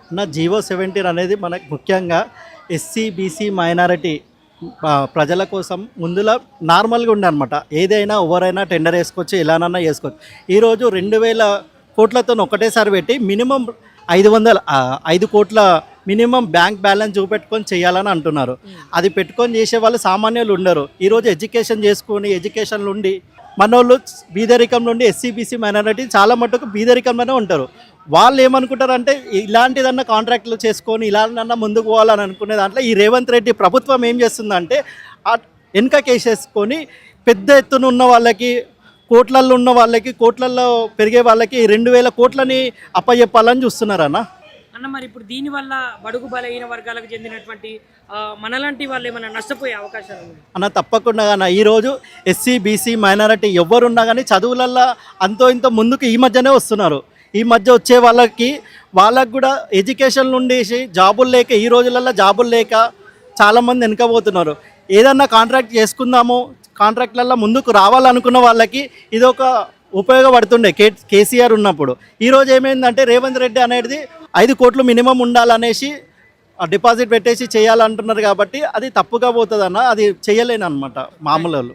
అన్న జీవో 17 అనేది మనకు ముఖ్యంగా ఎస్సీ బీసీ మైనారిటీ ప్రజల కోసం ముందులా నార్మల్గా ఉండే అనమాట. ఏదైనా ఎవరైనా టెండర్ వేసుకోవచ్చు, ఎలానన్నా చేసుకోవచ్చు. ఈరోజు 2000 కోట్లతో ఒకటేసారి పెట్టి మినిమం 5 కోట్ల మినిమం బ్యాంక్ బ్యాలెన్స్ చూపెట్టుకొని చేయాలని అంటున్నారు. అది పెట్టుకొని చేసే వాళ్ళు సామాన్యులు ఉండరు. ఈరోజు ఎడ్యుకేషన్ చేసుకొని ఎడ్యుకేషన్లు ఉండి మనోళ్ళు బీదరికం నుండి ఎస్సీ బీసీ మైనారిటీ చాలా మటుకు బీదరికంలోనే ఉంటారు. వాళ్ళు ఏమనుకుంటారంటే ఇలాంటిదన్నా కాంట్రాక్ట్లు చేసుకొని ఇలాంటిదన్నా ముందుకు పోవాలని అనుకునే దాంట్లో ఈ రేవంత్ రెడ్డి ప్రభుత్వం ఏం చేస్తుందంటే వెనుక కేసేసుకొని పెద్ద ఎత్తున ఉన్న వాళ్ళకి, కోట్లల్లో ఉన్న వాళ్ళకి, కోట్లల్లో పెరిగే వాళ్ళకి 2000 కోట్లని అప్పచెప్పాలని చూస్తున్నారన్న. మరి ఇప్పుడు దీనివల్ల బడుగు బలహీన వర్గాలకు చెందినటువంటి మనలాంటి వాళ్ళు ఏమైనా నష్టపోయే అవకాశాలు ఉన్నాయి అన్న? తప్పకుండా అన్న. ఈరోజు ఎస్సీ బీసీ మైనారిటీ ఎవరున్నా కానీ చదువులల్లో అంతో ఇంతో ముందుకు ఈ మధ్యనే వస్తున్నారు. ఈ మధ్య వచ్చే వాళ్ళకి కూడా ఎడ్యుకేషన్ నుండి జాబులు లేక, ఈ రోజులలో జాబులు లేక చాలామంది వెనకపోతున్నారు. ఏదన్నా కాంట్రాక్ట్ చేసుకుందాము, కాంట్రాక్ట్లలో ముందుకు రావాలనుకున్న వాళ్ళకి ఇది ఒక ఉపయోగపడుతుండే కేసీఆర్ ఉన్నప్పుడు. ఈరోజు ఏమైందంటే రేవంత్ రెడ్డి అనేది 5 కోట్లు మినిమం ఉండాలనేసి డిపాజిట్ పెట్టేసి చేయాలంటున్నారు. కాబట్టి అది తప్పుగా పోతుందన్న. అది చేయలేను అనమాట మామూలు.